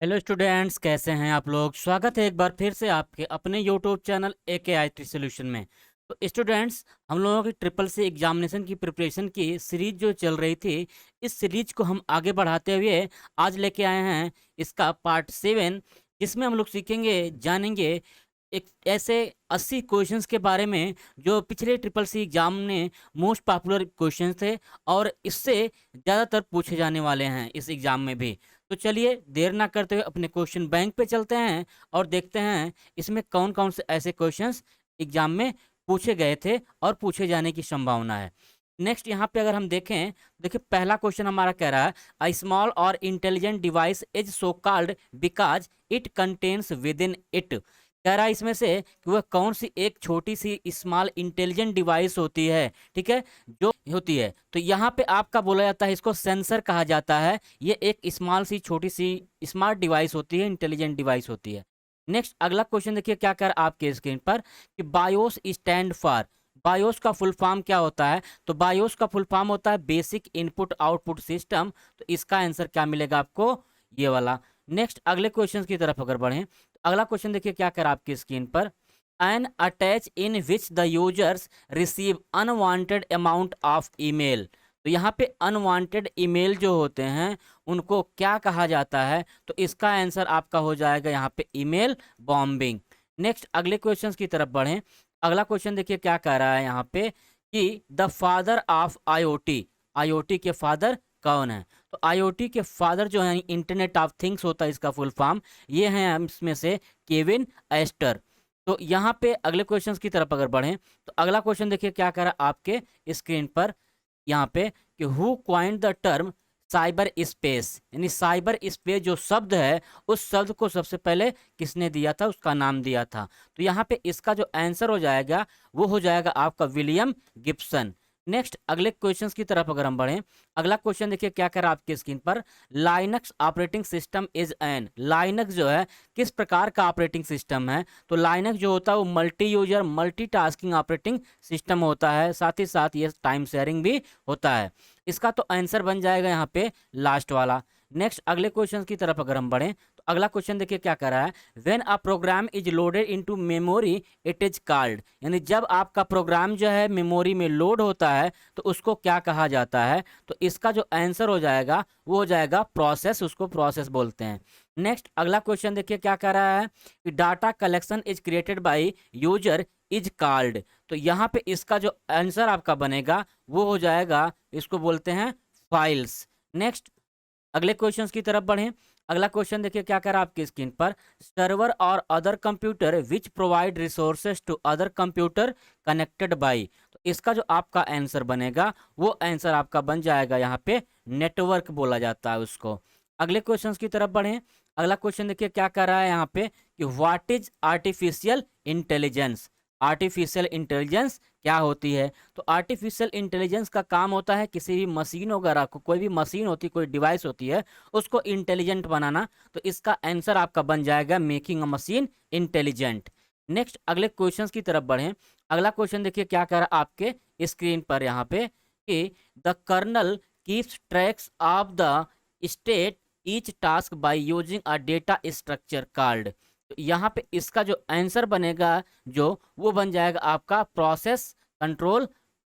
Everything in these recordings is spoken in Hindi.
हेलो स्टूडेंट्स, कैसे हैं आप लोग। स्वागत है एक बार फिर से आपके अपने यूट्यूब चैनल AKIT सॉल्यूशन में। तो स्टूडेंट्स, हम लोगों की ट्रिपल सी एग्जामिनेशन की प्रिपरेशन की सीरीज जो चल रही थी, इस सीरीज को हम आगे बढ़ाते हुए आज लेके आए हैं इसका पार्ट 7, जिसमें हम लोग सीखेंगे, जानेंगे एक ऐसे 80 क्वेश्चंस के बारे में जो पिछले ट्रिपल सी एग्जाम में मोस्ट पॉपुलर क्वेश्चंस थे और इससे ज़्यादातर पूछे जाने वाले हैं इस एग्ज़ाम में भी। तो चलिए देर ना करते हुए अपने क्वेश्चन बैंक पे चलते हैं और देखते हैं इसमें कौन कौन से ऐसे क्वेश्चंस एग्जाम में पूछे गए थे और पूछे जाने की संभावना है। नेक्स्ट यहाँ पे अगर हम देखें, देखिए पहला क्वेश्चन हमारा कह रहा है अ स्मॉल और intelligent device is so called because it contains with in it. कह रहा है इसमें से कि वह कौन सी एक छोटी सी स्मॉल इंटेलिजेंट डिवाइस होती है, ठीक है, जो होती है। तो यहाँ पे आपका बोला जाता है, इसको सेंसर कहा जाता है। ये एक स्मॉल सी छोटी सी स्मार्ट डिवाइस होती है, इंटेलिजेंट डिवाइस होती है। नेक्स्ट अगला क्वेश्चन देखिए क्या कर आपके स्क्रीन पर कि बायोस स्टैंड फॉर। बायोस का फुल फॉर्म क्या होता है? तो बायोस का फुल फॉर्म होता है बेसिक इनपुट आउटपुट सिस्टम। तो इसका आंसर क्या मिलेगा आपको? ये वाला। नेक्स्ट अगले क्वेश्चन की तरफ अगर बढ़ें तो अगला क्वेश्चन देखिए क्या कर आपकी स्क्रीन पर N attach in which the users receive unwanted amount of email. तो यहाँ पे अनवांटेड ईमेल जो होते हैं उनको क्या कहा जाता है? तो इसका आंसर आपका हो जाएगा यहाँ पे ईमेल बॉम्बिंग। नेक्स्ट अगले क्वेश्चन की तरफ बढ़ें। अगला क्वेश्चन देखिए क्या कह रहा है यहाँ पे कि the father of IoT. IoT के फादर कौन है? तो आईओटी के फादर जो है इंटरनेट ऑफ थिंग्स होता है इसका फुल फॉर्म। ये हैं इसमें से केविन एस्टर। तो यहाँ पे अगले क्वेश्चंस की तरफ अगर बढ़ें तो अगला क्वेश्चन देखिए क्या कर रहा है आपके स्क्रीन पर यहाँ पे कि who coined the term cyber space. यानी साइबर स्पेस जो शब्द है उस शब्द को सबसे पहले किसने दिया था, उसका नाम दिया था। तो यहाँ पे इसका जो आंसर हो जाएगा वो हो जाएगा आपका विलियम गिब्सन। नेक्स्ट अगले क्वेश्चंस की तरफ अगर हम बढ़ें, अगला क्वेश्चन देखिए क्या कर रहा है आपकी स्क्रीन पर Linux operating system is an. Linux जो है किस प्रकार का ऑपरेटिंग सिस्टम है? तो लाइनक्स जो होता है वो multi user multitasking operating system होता है, साथ ही साथ ये टाइम शेयरिंग भी होता है। इसका तो आंसर बन जाएगा यहाँ पे लास्ट वाला। नेक्स्ट अगले क्वेश्चन की तरफ अगर हम बढ़ें तो अगला क्वेश्चन देखिए क्या कर रहा है when a program is loaded into memory it is called. यानी जब आपका प्रोग्राम जो है मेमोरी में लोड होता है तो उसको क्या कहा जाता है? तो इसका जो आंसर हो जाएगा वो हो जाएगा प्रोसेस, उसको प्रोसेस बोलते हैं। नेक्स्ट अगला क्वेश्चन देखिए क्या कर रहा है कि data collection is created by user is called. तो यहाँ पे इसका जो आंसर आपका बनेगा वो हो जाएगा, इसको बोलते हैं फाइल्स। नेक्स्ट अगले क्वेश्चंस की तरफ बढ़ें। अगला क्वेश्चन देखिए क्या कर रहा है आपकी स्क्रीन पर सर्वर और other computer which provide resources to other computer connected by. तो इसका जो आपका आंसर बनेगा वो आंसर आपका बन जाएगा यहाँ पे नेटवर्क बोला जाता है उसको। अगले क्वेश्चंस की तरफ बढ़ें। अगला क्वेश्चन देखिए क्या कर रहा है यहाँ पे कि what is artificial intelligence. Artificial intelligence क्या होती है? तो आर्टिफिशियल इंटेलिजेंस का काम होता है किसी भी मशीन वगैरह को, कोई भी मशीन होती है, कोई डिवाइस होती है, उसको इंटेलिजेंट बनाना। तो इसका आंसर आपका बन जाएगा making a machine intelligent. Next अगले क्वेश्चंस की तरफ बढ़ें। अगला क्वेश्चन देखिए क्या कर रहा है आपके स्क्रीन पर यहाँ पे कि the kernel keeps tracks of the state each task by using a data structure called. तो यहाँ पे इसका जो आंसर बनेगा जो वो बन जाएगा आपका प्रोसेस कंट्रोल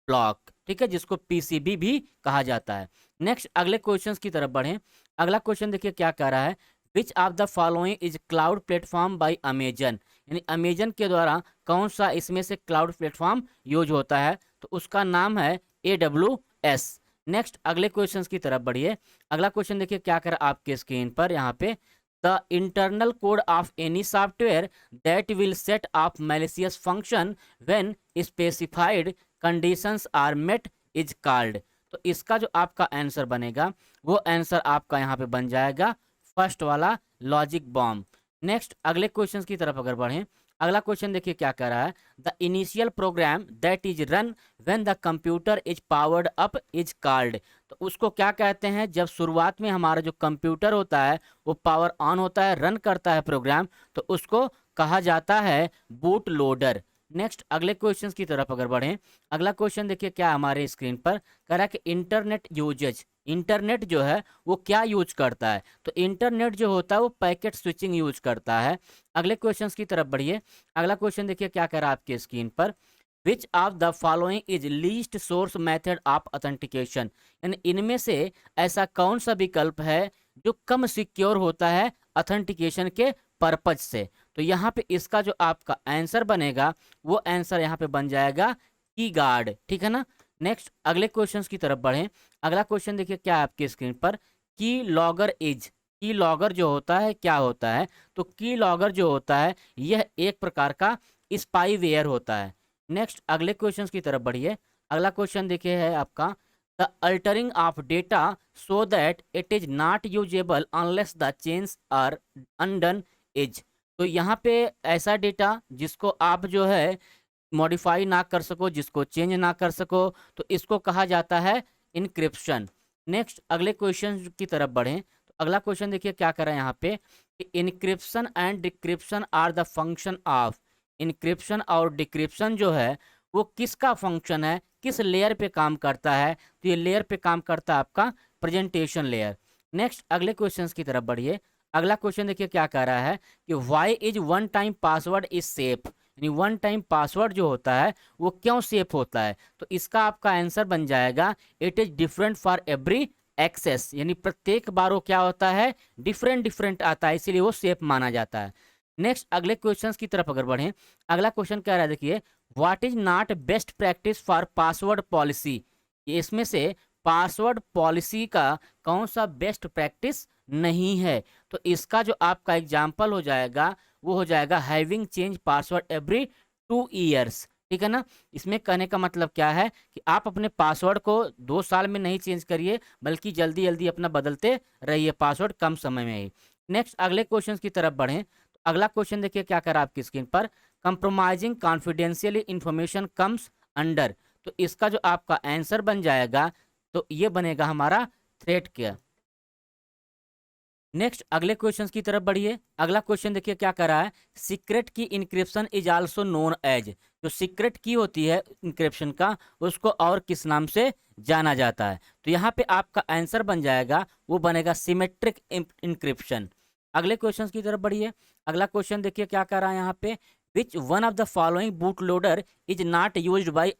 ब्लॉक, ठीक है, जिसको पीसीबी भी कहा जाता है। नेक्स्ट अगले क्वेश्चंस की तरफ बढ़ें। अगला क्वेश्चन देखिए क्या कह रहा है which of the following is cloud platform bye Amazon. यानी अमेजन के द्वारा कौन सा इसमें से क्लाउड प्लेटफॉर्म यूज होता है? तो उसका नाम है AWS। नेक्स्ट अगले क्वेश्चंस की तरफ बढ़िए। अगला क्वेश्चन देखिए क्या कर रहा है आपके स्क्रीन पर यहाँ पे the internal code of any software that will set off malicious function when specified conditions are met is called. तो इसका जो आपका आंसर बनेगा वो आंसर आपका यहाँ पे बन जाएगा फर्स्ट वाला लॉजिक बॉम्ब। नेक्स्ट अगले क्वेश्चन की तरफ अगर बढ़ें। अगला क्वेश्चन देखिए क्या कर रहा है the initial program that is run when the computer is powered up is called. तो उसको क्या कहते हैं? जब शुरुआत में हमारा जो कंप्यूटर होता है वो पावर ऑन होता है, रन करता है प्रोग्राम, तो उसको कहा जाता है बूट लोडर। नेक्स्ट अगले क्वेश्चन की तरफ अगर बढ़ें, अगला क्वेश्चन देखिए क्या हमारे स्क्रीन पर कह रहा है कि इंटरनेट यूजेज, इंटरनेट जो है वो क्या यूज करता है, तो इंटरनेट जो होता है वो पैकेट स्विचिंग यूज करता है। अगले क्वेश्चन की तरफ बढ़िए, अगला क्वेश्चन देखिए क्या कह रहा है आपके स्क्रीन पर, which of the following is least source method of authentication, यानी इनमें से ऐसा कौन सा विकल्प है जो कम सिक्योर होता है ऑथेंटिकेशन के पर्पज से। तो यहाँ पे इसका जो आपका आंसर बनेगा वो आंसर यहाँ पे बन जाएगा की गार्ड, ठीक है ना। नेक्स्ट अगले क्वेश्चन की तरफ बढ़ें, अगला क्वेश्चन देखिए क्या है आपके स्क्रीन पर, की लॉगर इज, की लॉगर जो होता है क्या होता है, तो की लॉगर जो होता है यह एक प्रकार का स्पाईवेयर होता है। नेक्स्ट अगले क्वेश्चन की तरफ बढ़िए, अगला क्वेश्चन देखिए है आपका, the altering of data so that it is not usable unless the change are undone is, तो यहाँ पे ऐसा डेटा जिसको आप जो है मॉडिफाई ना कर सको, जिसको चेंज ना कर सको, तो इसको कहा जाता है इनक्रिप्शन। नेक्स्ट अगले क्वेश्चन की तरफ बढ़ें, तो अगला क्वेश्चन देखिए क्या कर रहा है यहाँ पे, encryption and decryption are the function of, encryption और डिक्रिप्शन जो है वो किसका फंक्शन है, किस लेयर पे काम करता है, तो ये लेयर पे काम करता है आपका प्रेजेंटेशन लेयर। नेक्स्ट अगले क्वेश्चन की तरफ बढ़िए, अगला क्वेश्चन देखिए क्या कह रहा है कि why is one time password is safe, यानी वन टाइम पासवर्ड जो होता है वो क्यों सेफ होता है, तो इसका आपका आंसर बन जाएगा it is different for every access, यानी प्रत्येक बार वो क्या होता है डिफरेंट डिफरेंट आता है, इसीलिए वो सेफ माना जाता है। नेक्स्ट अगले क्वेश्चन की तरफ अगर बढ़ें, अगला क्वेश्चन क्या रहा है देखिए, what is not best practice for password policy, इसमें से पासवर्ड पॉलिसी का कौन सा बेस्ट प्रैक्टिस नहीं है, तो इसका जो आपका एग्जाम्पल हो जाएगा वो हो जाएगा having change password every 2 years, ठीक है ना। इसमें कहने का मतलब क्या है कि आप अपने पासवर्ड को 2 साल में नहीं चेंज करिए, बल्कि जल्दी जल्दी अपना बदलते रहिए पासवर्ड कम समय में ही। नेक्स्ट अगले क्वेश्चन की तरफ बढ़ें, तो अगला क्वेश्चन देखिए क्या करा आपकी स्क्रीन पर, compromising confidential information comes under, तो इसका जो आपका आंसर बन जाएगा तो ये बनेगा हमारा थ्रेट क्या। नेक्स्ट अगले क्वेश्चन की तरफ बढ़िए, अगला क्वेश्चन देखिए क्या कर रहा है, secret key encryption is also known as, जो सीक्रेट की होती है इंक्रिप्शन का उसको और किस नाम से जाना जाता है, तो यहाँ पे आपका आंसर बन जाएगा वो बनेगा सिमेट्रिक इंक्रिप्शन। अगले क्वेश्चन की तरफ बढ़िए, अगला क्वेश्चन देखिए क्या कर रहा है यहाँ पे, which one of the following boot loader is not use by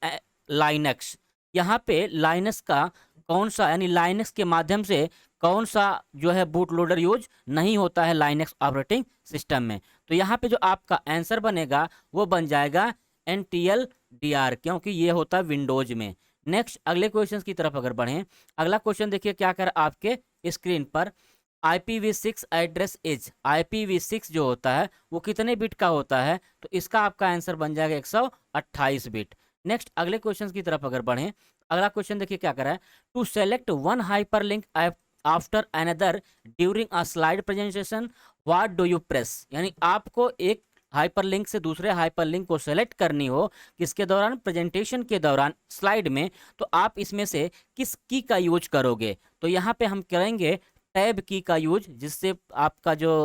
Linux, यहाँ पे लाइनक्स का कौन सा, यानी लाइनक्स के माध्यम से कौन सा जो है बूट लोडर यूज नहीं होता है लाइनक्स ऑपरेटिंग सिस्टम में, तो यहाँ पे जो आपका आंसर बनेगा वो बन जाएगा NTLDR, क्योंकि ये होता है विंडोज में। नेक्स्ट अगले क्वेश्चन की तरफ अगर बढ़ें, अगला क्वेश्चन देखिए क्या कर आपके स्क्रीन पर, IPv6 एड्रेस इज, IPv6 जो होता है वो कितने बिट का होता है, तो इसका आपका आंसर बन जाएगा 128 बिट। नेक्स्ट अगले क्वेश्चन की तरफ अगर बढ़ें, अगला क्वेश्चन देखिए क्या कर रहा है, to select one hyperlink after another during a slide presentation what do you press, यानी आपको एक हाइपरलिंक से दूसरे हाइपरलिंक को सेलेक्ट करनी हो किसके दौरान, प्रेजेंटेशन के दौरान स्लाइड में, तो आप इसमें से किस की का यूज करोगे, तो यहाँ पे हम करेंगे टैब की का यूज, जिससे आपका जो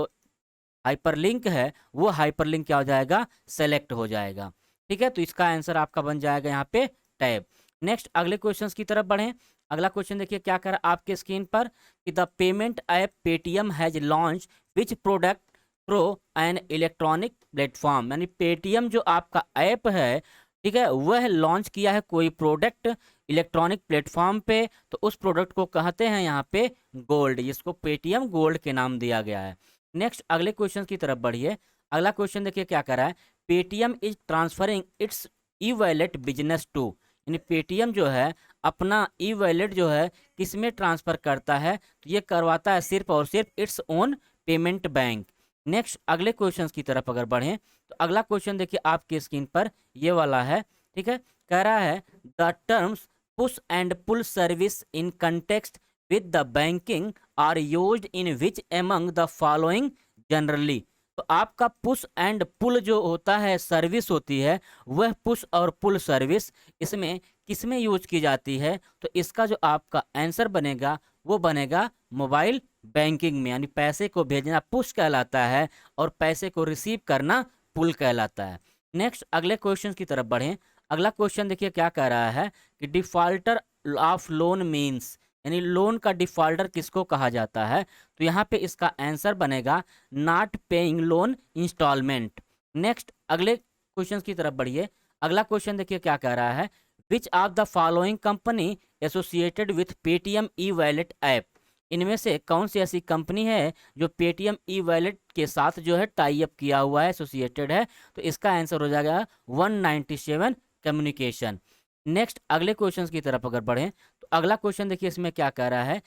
हाइपरलिंक है वो हाइपरलिंक क्या हो जाएगा, सेलेक्ट हो जाएगा, ठीक है। तो इसका आंसर आपका बन जाएगा यहाँ पे टैब। नेक्स्ट अगले क्वेश्चन की तरफ बढ़ें, अगला क्वेश्चन देखिए क्या कर आपके स्क्रीन पर कि the payment app Paytm has launch which product pro an electronic platform, यानी पेटीएम जो आपका ऐप है, ठीक है, वह लॉन्च किया है कोई प्रोडक्ट इलेक्ट्रॉनिक प्लेटफॉर्म पे, तो उस प्रोडक्ट को कहते हैं यहाँ पे गोल्ड, जिसको पेटीएम गोल्ड के नाम दिया गया है। नेक्स्ट अगले क्वेश्चन की तरफ बढ़िए, अगला क्वेश्चन देखिए क्या कर रहा है, Paytm is transferring its e wallet business to, यानी पेटीएम जो है अपना ई वॉलेट जो है किस में ट्रांसफर करता है, तो ये करवाता है सिर्फ और सिर्फ its own payment bank. Next अगले क्वेश्चन की तरफ अगर बढ़ें, तो अगला क्वेश्चन देखिए आपकी स्क्रीन पर ये वाला है, ठीक है, कह रहा है the terms push and pull service in context with the banking are used in which among the following generally, तो आपका पुश एंड पुल जो होता है सर्विस होती है, वह पुश और पुल सर्विस इसमें किसमें यूज की जाती है, तो इसका जो आपका आंसर बनेगा वो बनेगा मोबाइल बैंकिंग में, यानी पैसे को भेजना पुश कहलाता है और पैसे को रिसीव करना पुल कहलाता है। नेक्स्ट अगले क्वेश्चन की तरफ बढ़ें। अगला क्वेश्चन देखिए क्या कह रहा है कि डिफॉल्टर ऑफ लोन मीन्स, यानी लोन का डिफॉल्टर किसको कहा जाता है। तो यहाँ पे इसका आंसर बनेगा not paying loan instalment. Next अगले क्वेश्चन की तरफ बढ़िए। अगला क्वेश्चन देखिए क्या कह रहा है, which of the following company associated with Paytm e wallet app, इनमें से कौन सी ऐसी कंपनी है जो पेटीएम ई वॉलेट के साथ जो है टाई अप किया हुआ है, एसोसिएटेड है। तो इसका आंसर हो जाएगा 197 कम्युनिकेशन। नेक्स्ट अगले क्वेश्चन की तरफ अगर बढ़ें तो अगला क्वेश्चन देखिए इसमें क्या कह रहा है,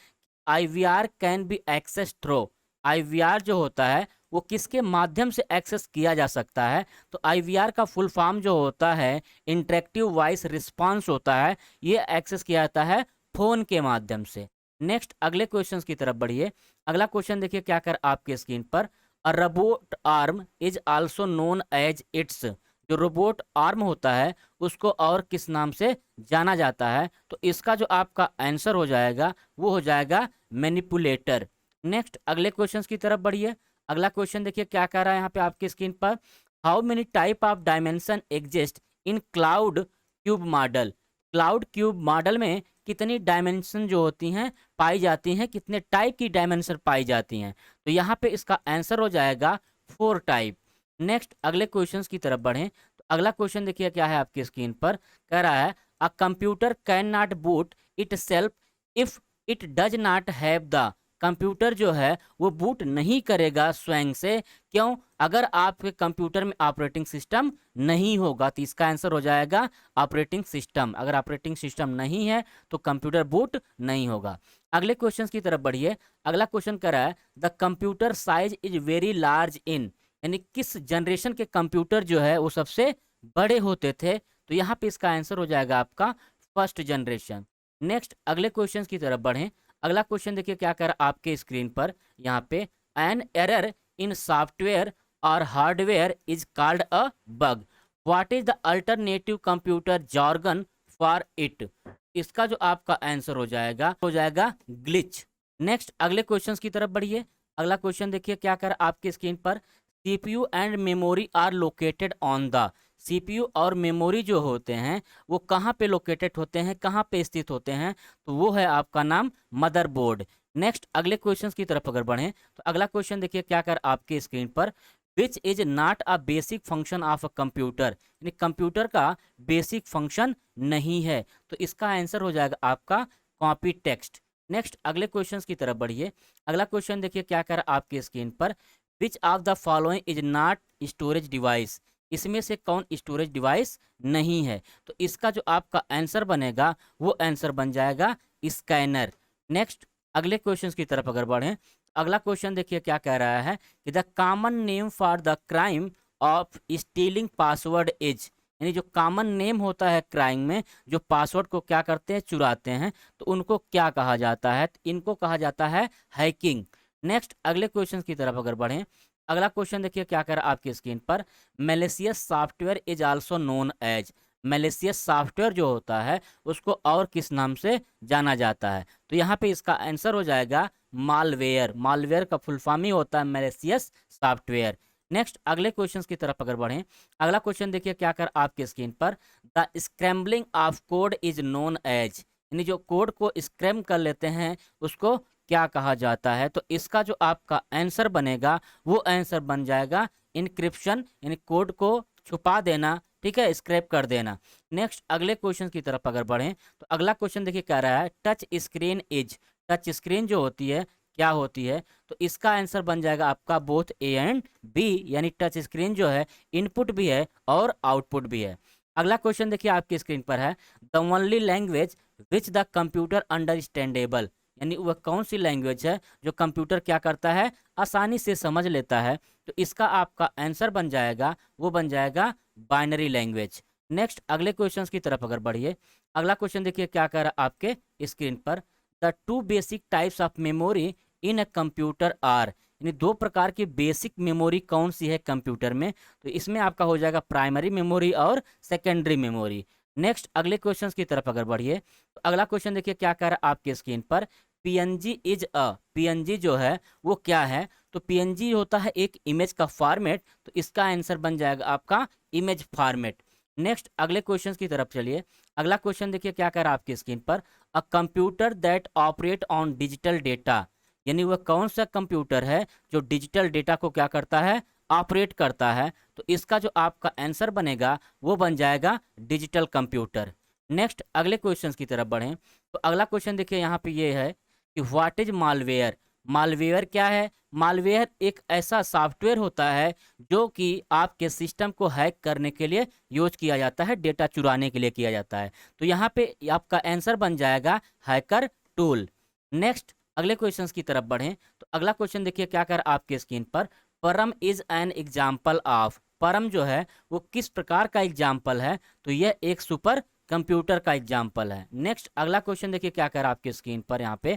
IVR can be access through. IVR जो होता है वो किसके माध्यम से एक्सेस किया जा सकता है। तो आईवीआर का फुल फॉर्म जो होता है इंटरेक्टिव वॉइस रिस्पांस होता है, ये एक्सेस किया जाता है फोन के माध्यम से। नेक्स्ट अगले क्वेश्चन की तरफ बढ़िए। अगला क्वेश्चन देखिए क्या कर आपके स्क्रीन पर, a robot arm is also known as its, जो रोबोट आर्म होता है उसको और किस नाम से जाना जाता है। तो इसका जो आपका आंसर हो जाएगा वो हो जाएगा मैनिपुलेटर। नेक्स्ट अगले क्वेश्चन की तरफ बढ़िए। अगला क्वेश्चन देखिए क्या कह रहा है यहाँ पे आपके स्क्रीन पर, how many type of dimension exist in cloud cube model. Cloud cube model में कितनी डायमेंशन जो होती हैं पाई जाती हैं, कितने टाइप की डायमेंशन पाई जाती हैं। तो यहाँ पे इसका आंसर हो जाएगा 4 टाइप। नेक्स्ट अगले क्वेश्चंस की तरफ बढ़ें तो अगला क्वेश्चन देखिए क्या है आपकी स्क्रीन पर, कह रहा है a computer can not boot it self if it does not have the, computer जो है वो बूट नहीं करेगा स्वयं से, क्यों, अगर आपके कंप्यूटर में ऑपरेटिंग सिस्टम नहीं होगा। तो इसका आंसर हो जाएगा ऑपरेटिंग सिस्टम। अगर ऑपरेटिंग सिस्टम नहीं है तो कंप्यूटर बूट नहीं होगा। अगले क्वेश्चन की तरफ बढ़िए। अगला क्वेश्चन कह रहा है the computer size is very large in, यानी किस जनरेशन के कंप्यूटर जो है वो सबसे बड़े होते थे। तो यहाँ पे इसका आंसर हो जाएगा आपका फर्स्ट जनरेशन। नेक्स्ट अगले क्वेश्चन की तरफ बढ़ें। अगला क्वेश्चन देखिए क्या कर आपके स्क्रीन पर यहाँ पे, एन एरर इन सॉफ्टवेयर और hardware is called a bug, what is the alternative computer jargon for it. इसका जो आपका आंसर हो जाएगा ग्लिच। नेक्स्ट अगले क्वेश्चन की तरफ बढ़िए। अगला क्वेश्चन देखिए क्या कर आपके स्क्रीन पर, CPU and memory are located on the, CPU और मेमोरी जो होते हैं वो कहाँ पे लोकेटेड होते हैं, कहाँ पे स्थित होते हैं। तो वो है आपका नाम मदरबोर्ड। नेक्स्ट अगले क्वेश्चन की तरफ अगर बढ़ें तो अगला क्वेश्चन देखिए क्या कर आपके स्क्रीन पर, which is not a basic function of a computer, यानी कंप्यूटर का बेसिक फंक्शन नहीं है। तो इसका आंसर हो जाएगा आपका कॉपी टेक्स्ट। नेक्स्ट अगले क्वेश्चन की तरफ बढ़िए। अगला क्वेश्चन देखिए क्या कर आपके स्क्रीन पर, which of the following is not storage device, इसमें से कौन स्टोरेज डिवाइस नहीं है। तो इसका जो आपका आंसर बनेगा वो आंसर बन जाएगा स्कैनर। नेक्स्ट अगले क्वेश्चन की तरफ अगर बढ़ें, अगला क्वेश्चन देखिए क्या कह रहा है कि the common name for the crime of stealing password is, यानी जो कॉमन नेम होता है क्राइम में जो पासवर्ड को क्या करते हैं चुराते हैं, तो उनको क्या कहा जाता है। तो इनको कहा जाता है हैकिंग। नेक्स्ट अगले क्वेश्चन की तरफ अगर बढ़ें, अगला क्वेश्चन देखिए क्या कर आपकी स्क्रीन पर, malicious software is also known as, malicious software जो होता है उसको और किस नाम से जाना जाता है। तो यहाँ पे इसका आंसर हो जाएगा मालवेयर। मालवेयर का फुल फॉर्म ही होता है मैलिशियस सॉफ्टवेयर। नेक्स्ट अगले क्वेश्चन की तरफ अगर बढ़ें, अगला क्वेश्चन देखिए क्या कर आपके स्क्रीन पर, the scrambling of code is known as, यानी जो कोड को स्क्रैम कर लेते हैं उसको क्या कहा जाता है। तो इसका जो आपका आंसर बनेगा वो आंसर बन जाएगा इनक्रिप्शन, यानी कोड को छुपा देना, ठीक है, स्क्रैप कर देना। नेक्स्ट अगले क्वेश्चन की तरफ अगर बढ़ें तो अगला क्वेश्चन देखिए क्या रहा है, touch screen is, touch screen जो होती है क्या होती है। तो इसका आंसर बन जाएगा आपका बोथ ए एंड बी, यानी टच स्क्रीन जो है इनपुट भी है और आउटपुट भी है। अगला क्वेश्चन देखिए आपकी स्क्रीन पर है, the only language which the computer understandable, यानी वह कौन सी लैंग्वेज है जो कंप्यूटर क्या करता है आसानी से समझ लेता है। तो इसका आपका आंसर बन जाएगा वो बन जाएगा बाइनरी लैंग्वेज। नेक्स्ट अगले क्वेश्चंस की तरफ अगर बढ़िए, अगला क्वेश्चन देखिए क्या कर रहा है आपके स्क्रीन पर, the two basic types of memory in a computer are, यानी दो प्रकार की बेसिक मेमोरी कौन सी है कंप्यूटर में। तो इसमें आपका हो जाएगा प्राइमरी मेमोरी और सेकेंडरी मेमोरी। नेक्स्ट अगले क्वेश्चन की तरफ अगर बढ़िए तो अगला क्वेश्चन देखिए क्या कर रहा है आपके स्क्रीन पर, पीएनजी इज अ, पीएनजी जो है वो क्या है, तो पीएनजी होता है एक इमेज का फॉर्मेट, तो इसका आंसर बन जाएगा आपका इमेज फॉर्मेट। नेक्स्ट अगले क्वेश्चन की तरफ चलिए। अगला क्वेश्चन देखिए क्या कह रहा है आपकी स्क्रीन पर, a computer that operate on digital data, यानी वह कौन सा कंप्यूटर है जो डिजिटल डेटा को क्या करता है, ऑपरेट करता है। तो इसका जो आपका आंसर बनेगा वो बन जाएगा डिजिटल कंप्यूटर। नेक्स्ट अगले क्वेश्चन की तरफ बढ़ें, तो अगला क्वेश्चन देखिए यहाँ पे ये है कि व्हाट इज मालवेयर। मालवेयर क्या है, मालवेयर एक ऐसा सॉफ्टवेयर होता है जो कि आपके सिस्टम को हैक करने के लिए यूज किया जाता है, डेटा चुराने के लिए किया जाता है। तो यहाँ पे आपका आंसर बन जाएगा हैकर टूल। नेक्स्ट अगले क्वेश्चन की तरफ बढ़ें, तो अगला क्वेश्चन देखिए क्या कर आपके स्क्रीन पर, परम इज एन एग्जाम्पल ऑफ, परम जो है वो किस प्रकार का एग्जाम्पल है, तो यह एक सुपर कंप्यूटर का एग्जाम्पल है। नेक्स्ट अगला क्वेश्चन देखिए क्या कर आपके स्क्रीन पर यहाँ पे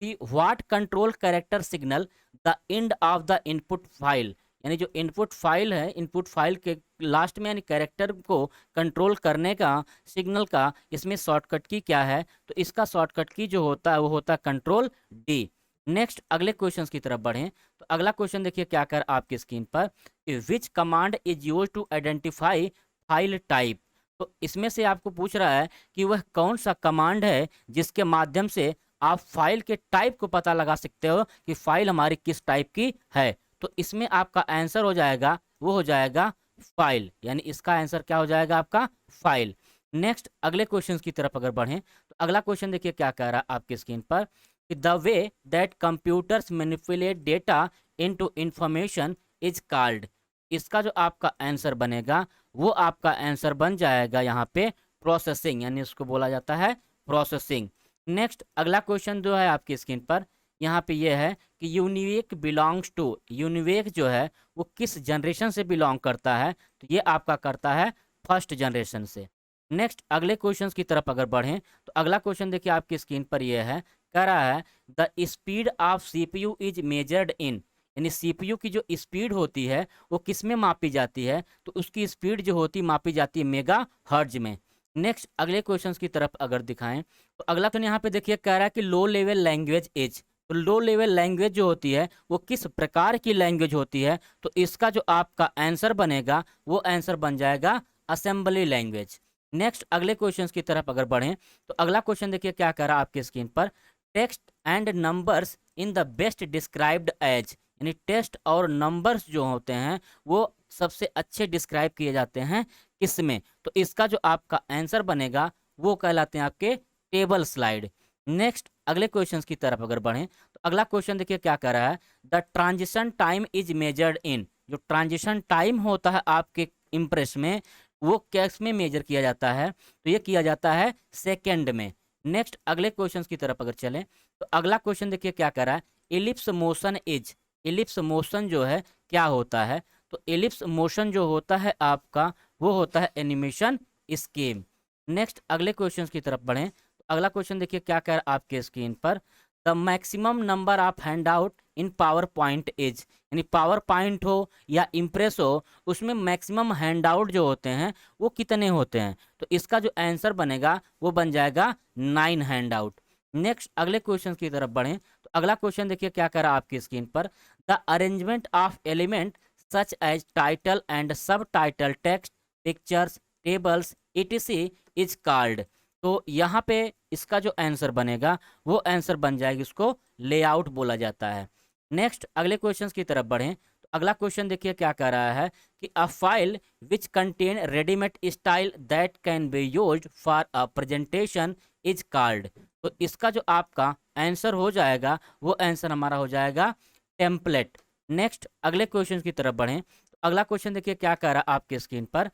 कि what control character signal the end of the input file, यानी जो इनपुट फाइल है, इनपुट फाइल के लास्ट में यानी कैरेक्टर को कंट्रोल करने का सिग्नल का इसमें शॉर्टकट की क्या है, तो इसका शॉर्टकट की जो होता है वो होता है कंट्रोल डी। नेक्स्ट अगले क्वेश्चन की तरफ बढ़ें, तो अगला क्वेश्चन देखिए क्या कर आपकी स्क्रीन पर, which command is use to identify file type. तो इसमें से आपको पूछ रहा है कि वह कौन सा कमांड है जिसके माध्यम से आप फाइल के टाइप को पता लगा सकते हो कि फाइल हमारी किस टाइप की है। तो इसमें आपका आंसर हो जाएगा वो हो जाएगा फाइल, यानी इसका आंसर क्या हो जाएगा आपका फाइल। नेक्स्ट अगले क्वेश्चन की तरफ अगर बढ़ें, तो अगला क्वेश्चन देखिए क्या कह रहा है आपकी स्क्रीन पर कि the way that computers manipulate data into information is called. इसका जो आपका आंसर बनेगा वो आपका आंसर बन जाएगा यहाँ पे प्रोसेसिंग, यानी इसको बोला जाता है प्रोसेसिंग। नेक्स्ट अगला क्वेश्चन जो है आपकी स्क्रीन पर यहाँ पे ये है कि यूनिवेक बिलोंग्स टू, यूनिवेक जो है वो किस जनरेशन से बिलोंग करता है, तो ये आपका करता है फर्स्ट जनरेशन से। नेक्स्ट अगले क्वेश्चन की तरफ अगर बढ़ें, तो अगला क्वेश्चन देखिए आपकी स्क्रीन पर ये है, कह रहा है the speed of CPU is measured in, यानी सीपीयू की जो स्पीड होती है वो किस में मापी जाती है, तो उसकी स्पीड जो होती मापी जाती है मेगा हर्ट्ज में। नेक्स्ट अगले क्वेश्चंस की तरफ अगर दिखाएं, तो अगला तो यहाँ पे देखिए कह रहा है कि लो लेवल लैंग्वेज इज, तो लो लेवल लैंग्वेज जो होती है वो किस प्रकार की लैंग्वेज होती है, तो इसका जो आपका आंसर बनेगा वो आंसर बन जाएगा असेंबली लैंग्वेज। नेक्स्ट अगले क्वेश्चंस की तरफ अगर बढ़ें, तो अगला क्वेश्चन देखिए क्या कह रहा है आपकी स्क्रीन पर, text and numbers in the best described as, यानी टेस्ट और नंबर्स जो होते हैं वो सबसे अच्छे डिस्क्राइब किए जाते हैं किसमें, तो इसका जो आपका आंसर बनेगा वो कहलाते हैं आपके टेबल स्लाइड। नेक्स्ट अगले क्वेश्चन की तरफ अगर बढ़ें, तो अगला क्वेश्चन देखिए क्या कह रहा है, the transition time is measured in, जो ट्रांजिशन टाइम होता है आपके इम्प्रेस में वो कैस में मेजर किया जाता है, तो ये किया जाता है सेकेंड में। नेक्स्ट अगले क्वेश्चन की तरफ अगर चलें, तो अगला क्वेश्चन देखिए क्या कह रहा है, ellipse motion is, ellipse motion जो है क्या होता है, तो इलिप्स मोशन जो होता है आपका वो होता है एनिमेशन स्कीम। नेक्स्ट अगले क्वेश्चन की तरफ बढ़ें, तो अगला क्वेश्चन देखिए क्या कह रहा है आपके स्क्रीन पर, the maximum number of hand out in power point is, यानी पावर पॉइंट हो या इम्प्रेस हो उसमें मैक्सिमम हैंड आउट जो होते हैं वो कितने होते हैं, तो इसका जो आंसर बनेगा वो बन जाएगा 9 हैंड आउट। नेक्स्ट अगले क्वेश्चन की तरफ बढ़ें, तो अगला क्वेश्चन देखिए क्या कह रहा है आपकी स्क्रीन पर, the arrangement of element such as title and subtitle text pictures tables etc is called. तो यहाँ पे इसका जो आंसर बनेगा वो आंसर बन जाएगा, इसको लेआउट बोला जाता है। नेक्स्ट अगले क्वेश्चन की तरफ बढ़ें, तो अगला क्वेश्चन देखिए क्या कह रहा है कि a file which contain readymade style that can be used for a presentation is called. तो इसका जो आपका आंसर हो जाएगा वो आंसर हमारा हो जाएगा टेम्पलेट। नेक्स्ट अगले क्वेश्चन की तरफ बढ़ें, तो अगला क्वेश्चन देखिए क्या कह रहा है आपके स्क्रीन पर,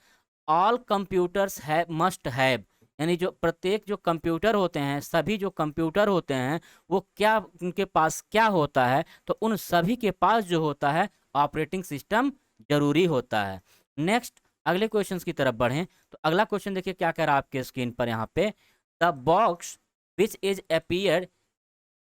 ऑल कंप्यूटर्स है मस्ट हैव, यानी जो प्रत्येक जो कंप्यूटर होते हैं सभी जो कंप्यूटर होते हैं वो क्या उनके पास क्या होता है, तो उन सभी के पास जो होता है ऑपरेटिंग सिस्टम जरूरी होता है। नेक्स्ट अगले क्वेश्चन की तरफ बढ़ें, तो अगला क्वेश्चन देखिए क्या कह रहा है आपके स्क्रीन पर यहाँ पे, the box which is appear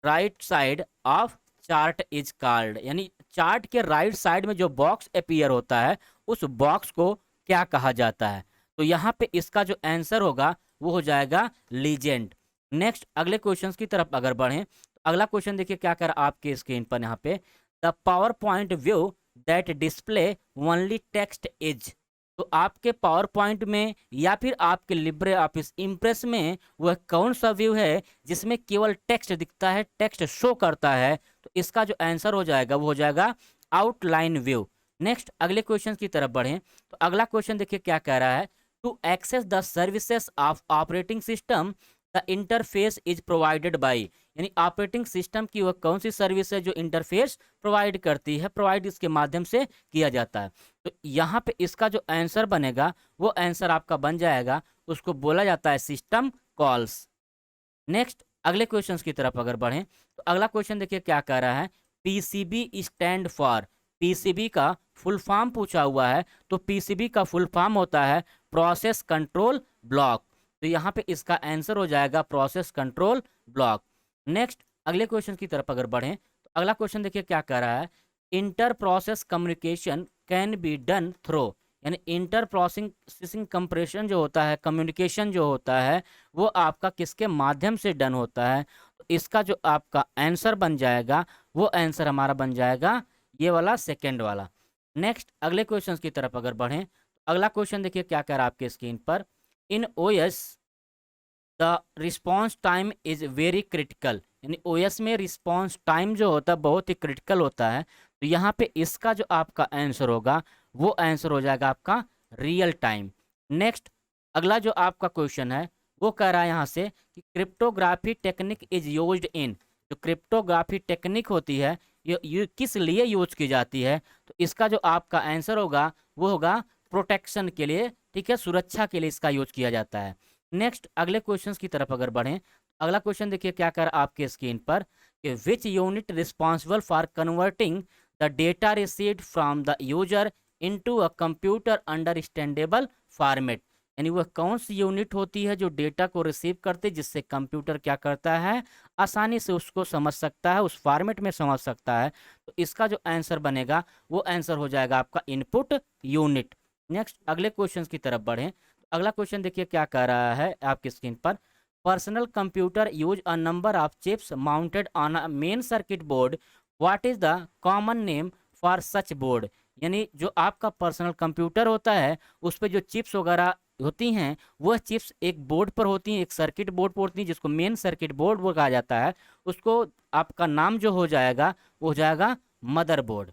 right side of chart is called, यानी चार्ट के राइट साइड में जो बॉक्स अपीयर होता है उस बॉक्स को क्या कहा जाता है, तो यहाँ पे इसका जो आंसर होगा वो हो जाएगा लीजेंड। नेक्स्ट अगले क्वेश्चन की तरफ अगर बढ़ें, तो अगला क्वेश्चन देखिए क्या कर आपके स्क्रीन पर यहाँ पे, the power point view that display only text is. तो आपके पावर पॉइंट में या फिर आपके लिब्रे ऑफिस इम्प्रेस में वह कौन सा व्यू है जिसमें केवल टेक्स्ट दिखता है, टेक्स्ट शो करता है? तो इसका जो आंसर हो जाएगा वो हो जाएगा आउटलाइन व्यू। नेक्स्ट अगले क्वेश्चन की तरफ बढ़ें तो अगला क्वेश्चन देखिए क्या कह रहा है, to access the services of operating system the interface is provided by. यानी ऑपरेटिंग सिस्टम की वह कौन सी सर्विस है जो इंटरफेस प्रोवाइड करती है, प्रोवाइड इसके माध्यम से किया जाता है। तो यहाँ पे इसका जो आंसर बनेगा वो आंसर आपका बन जाएगा, उसको बोला जाता है सिस्टम कॉल्स। नेक्स्ट अगले क्वेश्चन की तरफ अगर बढ़ें तो अगला क्वेश्चन देखिए क्या कह रहा है, पीसीबी स्टैंड फॉर। पीसीबी का फुल फॉर्म पूछा हुआ है, तो पीसीबी का फुल फॉर्म होता है प्रोसेस कंट्रोल ब्लॉक। तो यहाँ पे इसका आंसर हो जाएगा प्रोसेस कंट्रोल ब्लॉक। नेक्स्ट अगले क्वेश्चन की तरफ अगर बढ़ें तो अगला क्वेश्चन देखिए क्या कह रहा है, inter process communication can be done through. यानी इंटर प्रोसेसिंग कंप्रेशन जो होता है, कम्युनिकेशन जो होता है वो आपका किसके माध्यम से डन होता है? तो इसका जो आपका आंसर बन जाएगा वो आंसर हमारा बन जाएगा ये वाला सेकेंड वाला। नेक्स्ट अगले क्वेश्चन की तरफ अगर बढ़ें तो अगला क्वेश्चन देखिए क्या कह रहा है आपके स्क्रीन पर, in OS the response time is very critical. यानी ओएस में रिस्पॉन्स टाइम जो होता है बहुत ही क्रिटिकल होता है। तो यहाँ पे इसका जो आपका आंसर होगा वो आंसर हो जाएगा आपका रियल टाइम। नेक्स्ट अगला जो आपका क्वेश्चन है वो कह रहा है यहाँ से कि cryptography technique is used in. जो क्रिप्टोग्राफी टेक्निक होती है ये किस लिए यूज की जाती है? तो इसका जो आपका आंसर होगा वो होगा प्रोटेक्शन के लिए, ठीक है, सुरक्षा के लिए इसका यूज किया जाता है। नेक्स्ट अगले क्वेश्चन की तरफ अगर बढ़ें अगला क्वेश्चन देखिए क्या कर आपके स्क्रीन पर कि which unit responsible for converting the data received from the user into a computer understandable format. यानी वह कौन सी यूनिट होती है जो डेटा को रिसीव करते जिससे कंप्यूटर क्या करता है, आसानी से उसको समझ सकता है, उस फॉर्मेट में समझ सकता है। तो इसका जो आंसर बनेगा वो आंसर हो जाएगा आपका इनपुट यूनिट। नेक्स्ट अगले क्वेश्चन की तरफ बढ़ें तो अगला क्वेश्चन देखिए क्या कह रहा है आपकी स्क्रीन पर, personal computer use a number of chips mounted on a main circuit board, what is the common name for such board. यानी जो आपका पर्सनल कंप्यूटर होता है उस पर जो चिप्स वगैरह होती हैं वह चिप्स एक बोर्ड पर होती हैं, एक सर्किट बोर्ड पर होती हैं जिसको मेन सर्किट बोर्ड वो कहा जाता है। उसको आपका नाम जो हो जाएगा वो हो जाएगा मदरबोर्ड।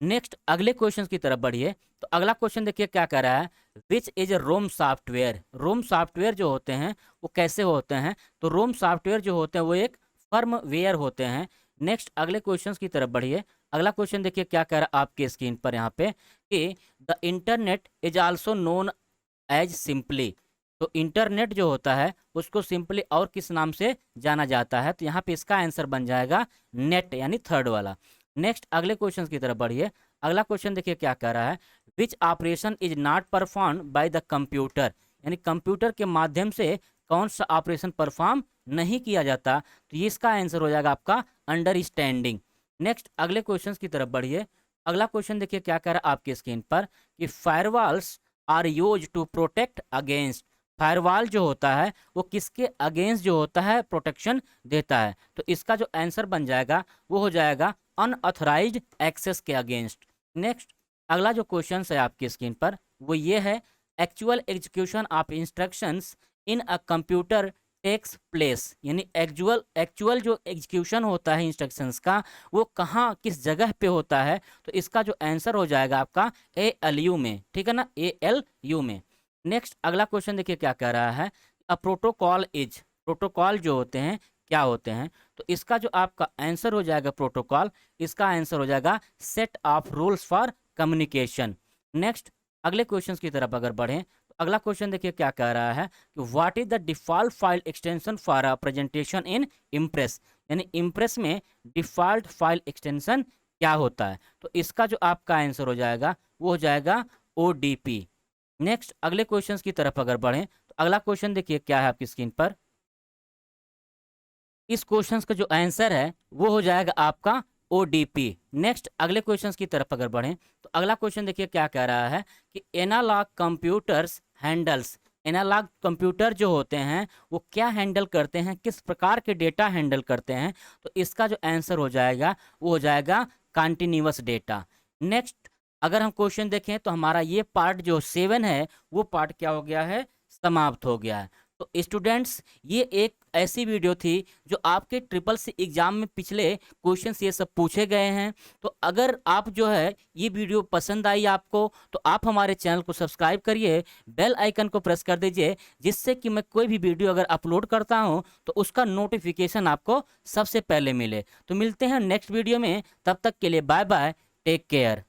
नेक्स्ट अगले क्वेश्चन की तरफ बढ़िए तो अगला क्वेश्चन देखिए क्या कह रहा है, which is ROM software. ROM software जो होते हैं वो कैसे होते हैं? तो रोम सॉफ्टवेयर जो होते हैं वो एक फर्मवेयर होते हैं। नेक्स्ट अगले क्वेश्चन की तरफ बढ़िए अगला क्वेश्चन देखिए क्या कह रहा है आपके स्क्रीन पर यहाँ पे कि the internet is also known as simply. तो इंटरनेट जो होता है उसको सिंपली और किस नाम से जाना जाता है? तो यहाँ पे इसका आंसर बन जाएगा नेट, यानी थर्ड वाला। नेक्स्ट अगले क्वेश्चन की तरफ बढ़िए अगला क्वेश्चन देखिए क्या कह रहा है, which operation is not perform by the computer. यानी कंप्यूटर के माध्यम से कौन सा ऑपरेशन परफॉर्म नहीं किया जाता? तो ये इसका आंसर हो जाएगा आपका अंडरस्टैंडिंग। नेक्स्ट अगले क्वेश्चन की तरफ बढ़िए अगला क्वेश्चन देखिए क्या कह रहा है आपके स्क्रीन पर कि firewalls are used to protect against. Firewall जो होता है वो किसके अगेंस्ट जो होता है प्रोटेक्शन देता है? तो इसका जो आंसर बन जाएगा वो हो जाएगा अनऑथराइज्ड एक्सेस के अगेंस्ट। नेक्स्ट अगला जो क्वेश्चन है आपकी स्क्रीन पर वो ये है, actual execution of instructions in a computer takes place. यानी एक्चुअल जो एग्जीक्यूशन होता है इंस्ट्रक्शंस का वो कहाँ किस जगह पे होता है? तो इसका जो आंसर हो जाएगा आपका ALU में, ठीक है ना, ALU में। नेक्स्ट अगला क्वेश्चन देखिए क्या कह रहा है, अ प्रोटोकॉल इज। प्रोटोकॉल जो होते हैं क्या होते हैं? तो इसका जो आपका आंसर हो जाएगा प्रोटोकॉल, इसका आंसर हो जाएगा set of rules for communication. Next अगले क्वेश्चन की तरफ अगर बढ़ें तो अगला क्वेश्चन देखिए क्या कह रहा है कि what is the default file extension for a presentation in impress. यानी इम्प्रेस में डिफॉल्ट फाइल एक्सटेंशन क्या होता है? तो इसका जो आपका आंसर हो जाएगा वो हो जाएगा ODP। नेक्स्ट अगले क्वेश्चन की तरफ अगर बढ़ें तो अगला क्वेश्चन देखिए क्या है आपकी स्क्रीन पर, इस क्वेश्चन का जो आंसर है वो हो जाएगा आपका ODP। नेक्स्ट अगले क्वेश्चन की तरफ अगर बढ़ें तो अगला क्वेश्चन देखिए क्या कह रहा है कि analogue computers handles analogue computer जो होते हैं वो क्या हैंडल करते हैं, किस प्रकार के डेटा हैंडल करते हैं। तो इसका जो आंसर हो जाएगा वो हो जाएगा कंटिन्यूअस डेटा। नेक्स्ट अगर हम क्वेश्चन देखें तो हमारा ये पार्ट जो 7 है वो पार्ट क्या हो गया है, समाप्त हो गया है। तो स्टूडेंट्स ये एक ऐसी वीडियो थी जो आपके ट्रिपल सी एग्जाम में पिछले क्वेश्चंस ये सब पूछे गए हैं। तो अगर आप जो है ये वीडियो पसंद आई आपको तो आप हमारे चैनल को सब्सक्राइब करिए, बेल आइकन को प्रेस कर दीजिए, जिससे कि मैं कोई भी वीडियो अगर अपलोड करता हूं तो उसका नोटिफिकेशन आपको सबसे पहले मिले। तो मिलते हैं नेक्स्ट वीडियो में, तब तक के लिए बाय बाय, टेक केयर।